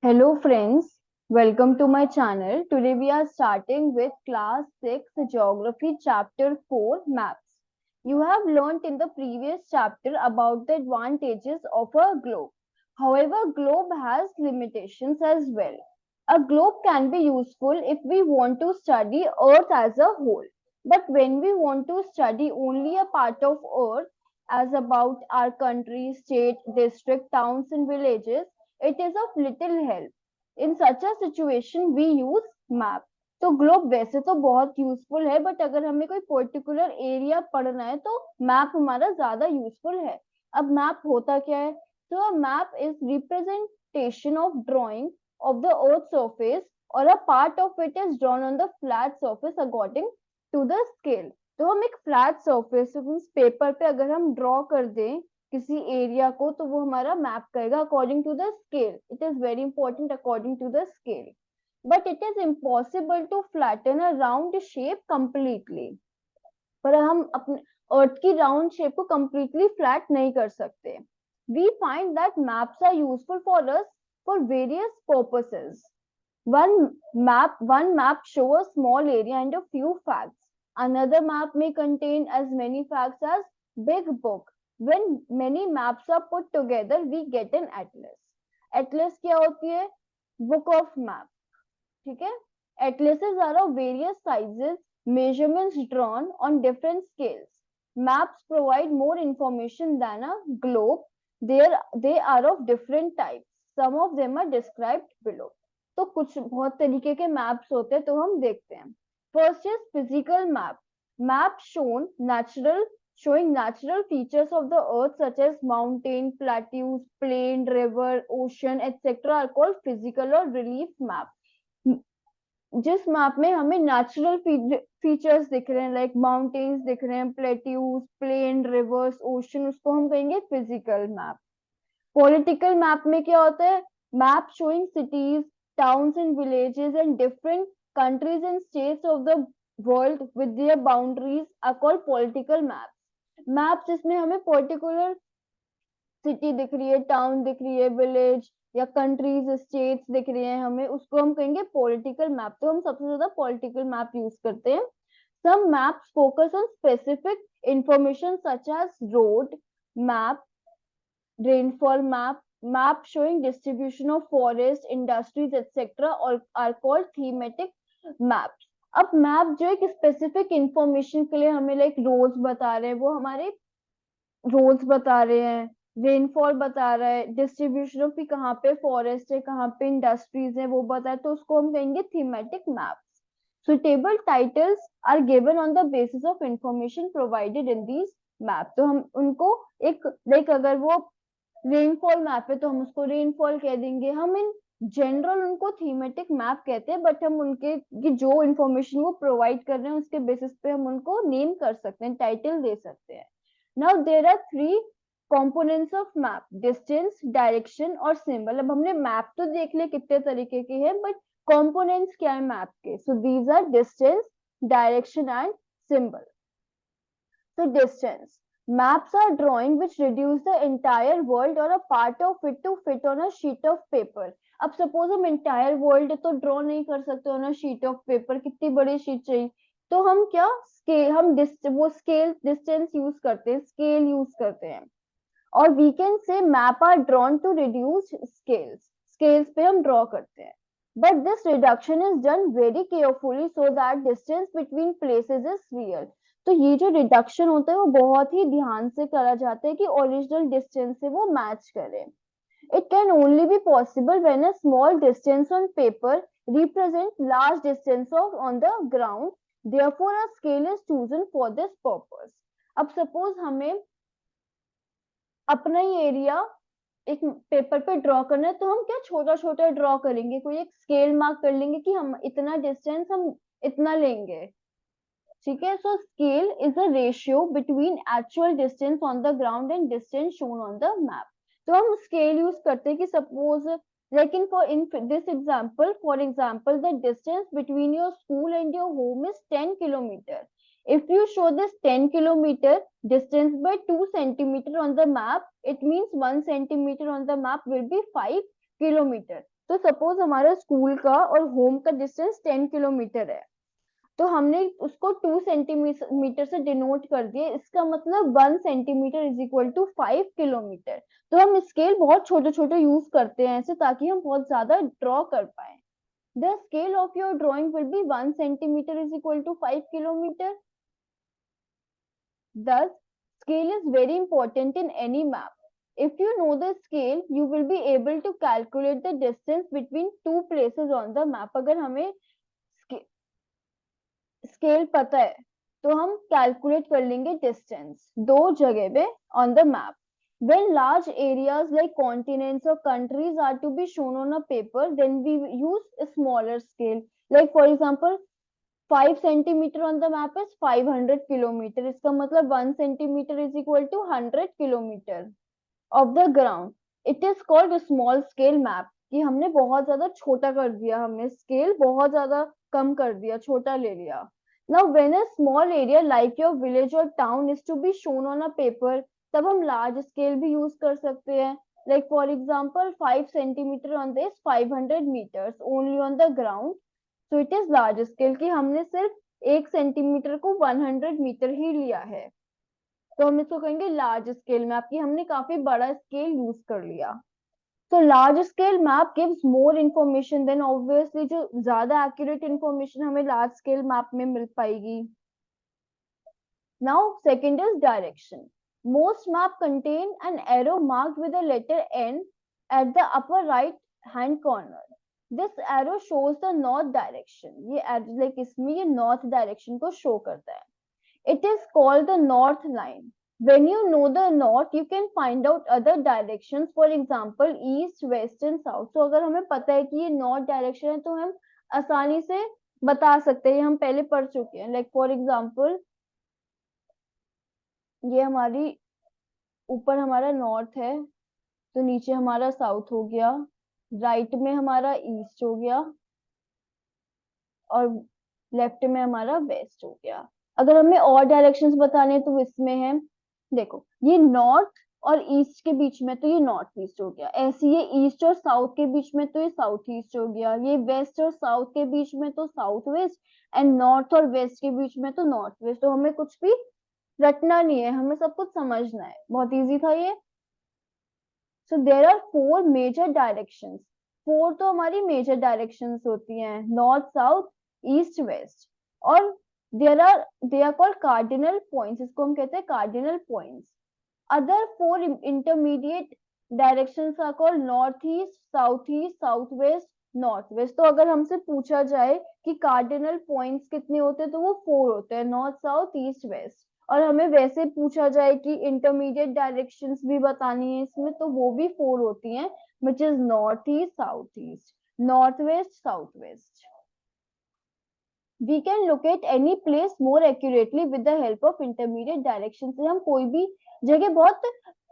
Hello friends, welcome to my channel. Today we are starting with class 6 geography chapter 4 maps. You have learnt in the previous chapter about the advantages of a globe. However, globe has limitations as well. A globe can be useful if we want to study earth as a whole. But when we want to study only a part of earth as about our country, state, district, towns and villages, it is of little help. In such a situation we use map. तो globe वैसे तो बहुत useful है but अगर हमें कोई particular area पढ़ना है तो मैप हमारा ज्यादा यूजफुल है. अब मैप होता क्या है? तो a map is representation of drawing of the earth's surface or a part of it is drawn on the flat surface according to the scale. तो हम एक फ्लैट सरफेस पेपर पे अगर हम ड्रॉ कर दें किसी एरिया को तो वो हमारा मैप करेगा according to the scale. It is very important according to the scale. But it is impossible to flatten a round shape completely. पर हम अपने अर्थ की राउंड शेप को कंप्लीटली फ्लैट नहीं कर सकते. We find that maps are useful for us for various purposes. One map show a small area and a few facts. Another map may contain as many facts as big book. When many maps are put together, we get an atlas. Atlas क्या होती है? Book of map. ठीक है? Atlases are of various sizes, measurements drawn on different scales. Maps provide more information than a globe. They are of different types. Some of them are described below. तो कुछ बहुत तरीके के maps होते हैं तो हम देखते हैं. First is physical map. Map showing natural features of the earth such as mountain, plateaus, plain, river, ocean, etc. are called physical or relief map. जिस मैप में हमें नेचुरल फीचर्स दिख रहे हैं लाइक माउंटेन्स दिख रहे हैं, प्लेट्यूज, प्लेन, रिवर्स, ओशन, उसको हम कहेंगे फिजिकल मैप. पॉलिटिकल मैप में क्या होता है? Map showing cities, towns and villages and different countries and states of the world with their boundaries are called political maps. Maps जिसमें हमें पर्टिकुलर सिटी दिख रही है, टाउन दिख रही है, विलेज या कंट्रीज स्टेट्स दिख रही है हमें, उसको हम कहेंगे पॉलिटिकल मैप. तो हम सबसे ज्यादा पॉलिटिकल मैप यूज करते हैं. some maps focus on specific information such as road map, rainfall map showing distribution of forest, industries, etc. or are called thematic maps. अब मैप जो एक स्पेसिफिक इंफॉर्मेशन के लिए हमें लाइक रोड्स बता रहे हैं, वो हमारे रोड्स बता रहे हैं, रेनफॉल बता रहा है, डिस्ट्रीब्यूशन ऑफ कहाँ पे फॉरेस्ट है, कहाँ पे इंडस्ट्रीज है, वो बता है, तो उसको हम कहेंगे thematic maps. Suitable titles are given on the basis of information provided in these map. तो हम उनको एक लाइक अगर वो रेनफॉल मैप है तो हम उसको रेनफॉल कह देंगे. हम इन जनरल उनको थीमेटिक मैप कहते हैं बट हम उनके की जो इंफॉर्मेशन वो प्रोवाइड कर रहे हैं उसके बेसिस पे हम उनको नेम कर सकते हैं, टाइटल दे सकते हैं. Now there are three components of map: distance, direction और सिंबल. अब हमने मैप तो देख लिया कितने तरीके के हैं बट कंपोनेंट्स क्या है मैप के? So these are distance, direction and symbol. So distance. Maps are drawing which reduce the entire world or a part of it to fit on a sheet of paper. अब suppose हम entire world तो draw नहीं कर सकते on a sheet of paper, कितनी बड़ी sheet चाहिए, तो हम क्या स्केल, हम वो स्केल डिस्टेंस यूज करते हैं, स्केल यूज करते हैं. और we can say map are drawn to reduce scales, scales पे हम ड्रॉ करते हैं. But this reduction is done very carefully so that distance between places is real. तो ये जो रिडक्शन होता है वो बहुत ही ध्यान से करा जाता है कि ओरिजिनल डिस्टेंस से वो मैच करे. It can only be possible when a small distance on paper represents large distance on the ground. Therefore, a scale is chosen for this purpose. अब सपोज हमें अपना ही एरिया एक पेपर पे draw करना है तो हम क्या छोटा छोटा ड्रॉ करेंगे, कोई एक स्केल मार्क कर लेंगे कि हम इतना डिस्टेंस हम इतना लेंगे. ठीक है. So scale is a ratio between actual distance on the ground and distance shown on the map. तो हम स्केल यूज करते हैं कि सपोज लेकिन for in this example, for example the distance between your school and your home is 10 kilometre. If you show this 10 kilometer distance by 2 centimeter on the map, it means 1 centimeter on the map will be 5 kilometer. तो suppose हमारा school का और home का distance 10 kilometre है, तो हमने उसको 2 centimetre से डिनोट कर दिया, इसका मतलब 1 centimetre is equal to 5 kilometre. तो हम स्केल बहुत छोटे छोटे यूज करते हैं ऐसे, ताकि हम बहुत ज्यादा ड्रॉ कर पाए। The scale of your drawing will be 1 centimetre is equal to 5 kilometre. Thus, scale is very important in any map. If you know the scale, you will be able to calculate the distance between two places on the map. अगर हमें scale पता है तो हम calculate कर लेंगे distance दो जगह पे on the map. When large areas like continents or countries are to be shown on a paper, then we use a smaller scale. Like for example, 5 centimeter on the map is 500 kilometer. इसका मतलब 1 centimeter is equal to 100 kilometer of the ground. It is called a small scale map. कि हमने बहुत ज्यादा छोटा कर दिया, हमने स्केल बहुत ज्यादा कम कर दिया, छोटा ले लिया. Now when a small area like your village or town is to be shown on a paper, तब हम large scale भी use कर सकते हैं. Like for example, 5 centimeter on this 500 meters only on the ground. So it is large scale कि हमने सिर्फ 1 centimetre को 100 मीटर ही लिया है, तो हम इसको कहेंगे लार्ज स्केल मैप कि हमने काफी बड़ा स्केल यूज कर लिया. तो large scale map gives more information than obviously जो ज्यादा एक्यूरेट इन्फॉर्मेशन हमें लार्ज स्केल मैप में मिल पाएगी. Now second is direction. Most map contain an arrow marked with the letter N at the upper right hand corner. This arrow shows the north direction. ये like इसमें ये north direction को show करता है. It is called the north line. When you know the north, you can find out other directions. For example, east, west and south. So अगर हमें पता है कि ये north direction है तो हम आसानी से बता सकते हैं, हम पहले पढ़ चुके हैं. Like for example, ये हमारी ऊपर हमारा north है, तो नीचे हमारा south हो गया, right में हमारा east हो गया और लेफ्ट में हमारा वेस्ट हो गया. अगर हमें और डायरेक्शंस बताने तो इसमें है, देखो ये नॉर्थ और ईस्ट के बीच में तो ये नॉर्थ ईस्ट हो गया, ऐसे ये ईस्ट और साउथ के बीच में तो ये साउथ ईस्ट हो गया, ये वेस्ट और साउथ के बीच में तो साउथ वेस्ट, एंड नॉर्थ और वेस्ट के बीच में तो नॉर्थ वेस्ट. तो हमें कुछ भी रटना नहीं है, हमें सब कुछ समझना है. बहुत इजी था ये. So there are 4 major directions. 4 तो हमारी मेजर डायरेक्शंस होती हैं, नॉर्थ साउथ ईस्ट वेस्ट. और they are called cardinal points. इसको हम कहते हैं cardinal points. Other 4 intermediate directions are called north east, south west, north west. तो अगर हमसे पूछा जाए कि कार्डिनल पॉइंट्स कितने होते हैं तो वो 4 होते हैं, नॉर्थ साउथ ईस्ट वेस्ट. और हमें वैसे पूछा जाए कि इंटरमीडिएट डायरेक्शंस भी बतानी है इसमें, तो वो भी 4 होती हैं, which is north east, south east, north west, south west. We can locate any place more accurately with the help of intermediate directions. से हम कोई भी जगह बहुत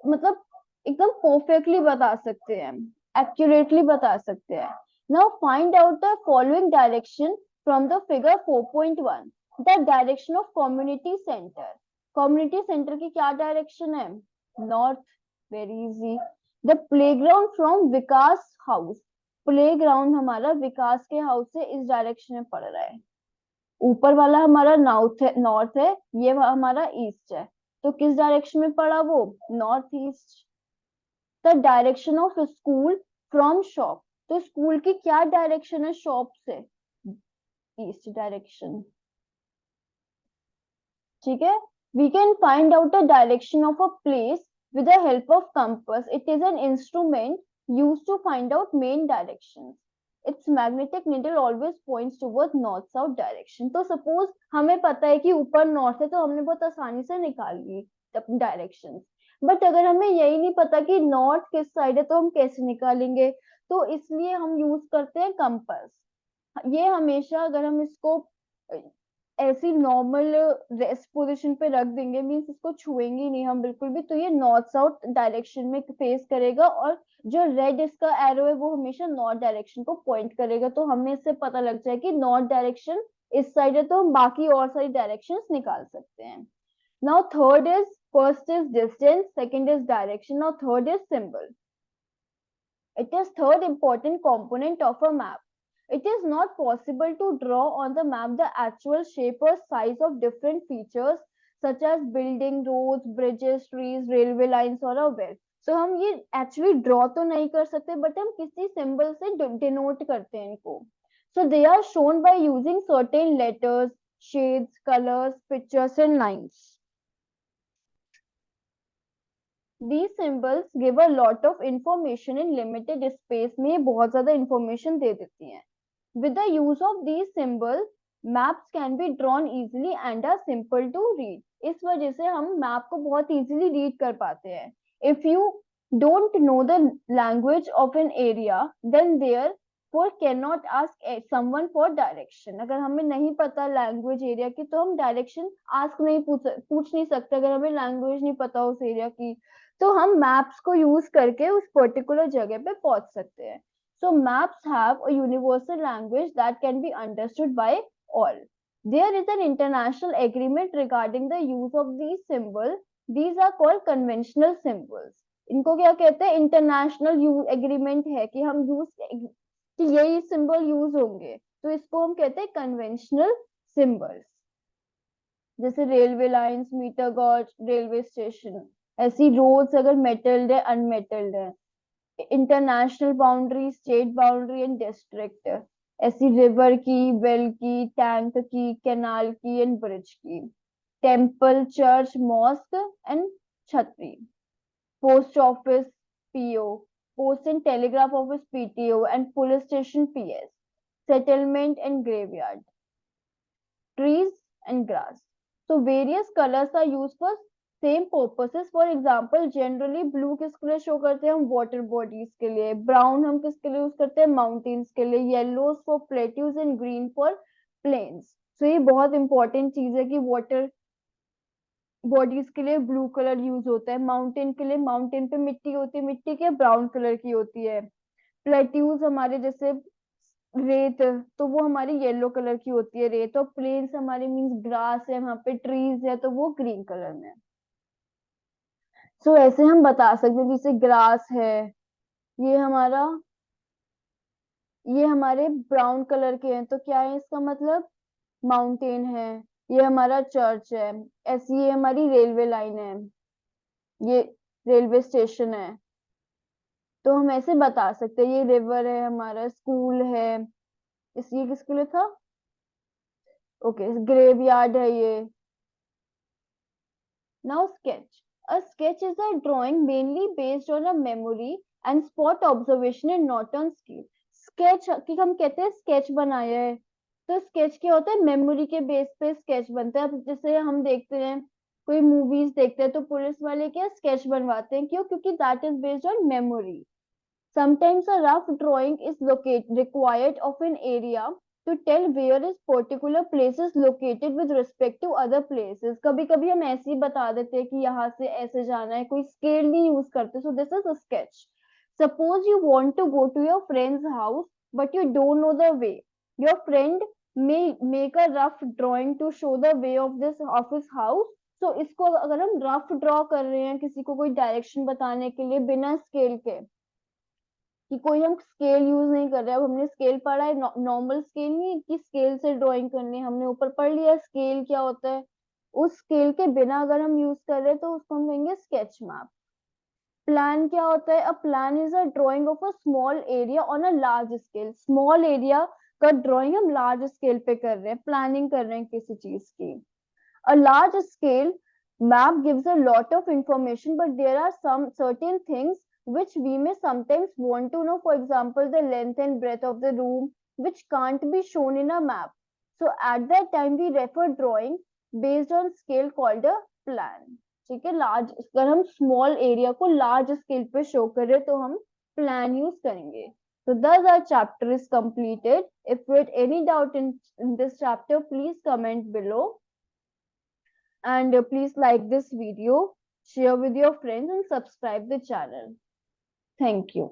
मतलब एकदम परफेक्टली बता सकते हैं, एक्यूरेटली बता सकते हैं. Now find out the following direction from the figure 4.1. The direction of community center. Community center की क्या डायरेक्शन है? North. Very easy. The playground from Vikas house. Playground हमारा विकास के हाउस से इस डायरेक्शन में पड़ रहा है. ऊपर वाला हमारा नॉर्थ है, ये हमारा ईस्ट है, तो किस डायरेक्शन में पड़ा वो? North east. The direction of school from shop. तो स्कूल की क्या डायरेक्शन है शॉप से? East direction. ठीक है. We can find out the direction of a place with the help of compass. It is an instrument used to find out main directions. Its magnetic needle always points towards north south direction. तो suppose हमें पता है कि ऊपर north है तो हमने बहुत आसानी से निकाल ली डायरेक्शन. बट अगर हमें यही नहीं पता कि नॉर्थ किस साइड है तो हम कैसे निकालेंगे? तो इसलिए हम यूज करते हैं कंपास. ये हमेशा अगर हम इसको ऐसी नॉर्मल रेस्ट पोजीशन पे रख देंगे, मींस इसको छुएंगे नहीं हम बिल्कुल भी, तो ये नॉर्थ साउथ डायरेक्शन में फेस करेगा और जो रेड इसका एरो है वो हमेशा नॉर्थ डायरेक्शन को पॉइंट करेगा. तो हमें इससे पता लग जाए कि नॉर्थ डायरेक्शन इस साइड है, तो हम बाकी और सारी डायरेक्शंस निकाल सकते हैं. Now third is, first is distance, second is direction, now third is symbol. It is third important component of a map. It is not possible to draw on the map the actual shape or size of different features such as building, roads, bridges, trees, railway lines or a well. So हम ये actually draw तो नहीं कर सकते, but हम किसी symbol से denote करते हैं इनको. So they are shown by using certain letters, shades, colors, pictures and lines. These symbols give a lot of information in limited space. में ये बहुत ज्यादा information दे देती हैं. With the use of these symbols, maps can be drawn easily and are simple to read. इस वजह से हम map को बहुत easily read कर पाते हैं. If you don't know the language of an area, then therefore cannot ask someone for direction. अगर हमें नहीं पता language area की तो हम direction ask नहीं पूछ नहीं सकते. अगर हमें language नहीं पता उस area की तो हम maps को use करके उस particular जगह पे पहुंच सकते हैं. So maps have a universal language that can be understood by all. There is an international agreement regarding the use of these symbols. These are called conventional symbols. इनको क्या कहते हैं? International agreement है कि हम कि यही symbol use होंगे. तो इसको हम कहते हैं conventional symbols. जैसे railway lines, meter gauge, railway station. ऐसी roads अगर metalled है, unmetalled है. International boundary, state boundary and district. ऐसी रिवर की, वेल की, टैंक की, कैनाल की एंड ब्रिज की. टेम्पल, चर्च, मॉस्क एंड छतरी. Post office, PO. Post and telegraph office, PTO and police station, PS. Settlement and graveyard. trees and grass. So various colors are used for same purposes. For example, generally blue किसके लिए show करते हैं हम? water bodies के लिए. brown हम किसके लिए यूज करते हैं? mountains के लिए. yellows for plateaus and green for plains. So ये बहुत इंपॉर्टेंट चीज है कि water bodies के लिए ब्लू कलर यूज होता है. माउंटेन के लिए, माउंटेन पे मिट्टी होती है, मिट्टी के ब्राउन कलर की होती है. प्लेट्यूज हमारे जैसे रेत, तो वो हमारी येलो कलर की होती है रेत. और प्लेन्स हमारे मीन्स ग्रास है, वहां पे ट्रीज है, तो वो ग्रीन कलर में. सो ऐसे हम बता सकते हैं जैसे ग्रास है, ये हमारा ये हमारे ब्राउन कलर के हैं, तो क्या है इसका मतलब? माउंटेन है. ये हमारा चर्च है. ऐसी ये हमारी रेलवे लाइन है, ये रेलवे स्टेशन है. तो हम ऐसे बता सकते हैं. ये रिवर है, हमारा स्कूल है. ये किसके लिए था? ओके, ग्रेवयार्ड है ये. Now sketch. A sketch is a drawing mainly based on a memory and spot observation and not on skill. Sketch कि हम कहते हैं sketch बनाया है, तो sketch क्या होता है? मेमोरी के बेस पे sketch बनता है. अब जैसे हम देखते हैं, कोई मूवीज देखते हैं, तो पुलिस वाले क्या sketch बनवाते हैं? क्यों? क्योंकि that is based on memory. Sometimes a rough drawing is required of an area to tell where is particular place is located with respect to other places. कभी कभी हम ऐसे ही बता देते हैं कि यहाँ से ऐसे जाना है, कोई स्केल नहीं यूज करते. So this is a sketch. Suppose you want to go to your friend's house but you don't know the way. Your friend may make a rough drawing to show the way of his house. So इसको अगर हम rough draw कर रहे हैं किसी को कोई direction बताने के लिए बिना स्केल के, कि कोई हम स्केल यूज नहीं कर रहे. अब हमने स्केल पढ़ा है, नॉर्मल स्केल नहीं कि स्केल से ड्राइंग करनी है, हमने ऊपर पढ़ लिया स्केल क्या होता है. उस स्केल के बिना अगर हम यूज कर रहे हैं तो उसको हम कहेंगे स्केच मैप. प्लान क्या होता है? A plan is a drying of a small area on a large scale. Small area का ड्राइंग हम लार्ज स्केल पे कर रहे हैं, प्लानिंग कर रहे हैं किसी चीज की. A large scale map gives a lot of information, but there are some certain things which we may sometimes want to know. For example, the length and breadth of the room, which can't be shown in a map. So at that time, we refer drawing based on scale called a plan. ठीक है, large अगर हम small area को large scale पे show करें तो हम plan use करेंगे. So thus our chapter is completed. If you had any doubt in this chapter, please comment below. And please like this video, share with your friends and subscribe the channel. Thank you.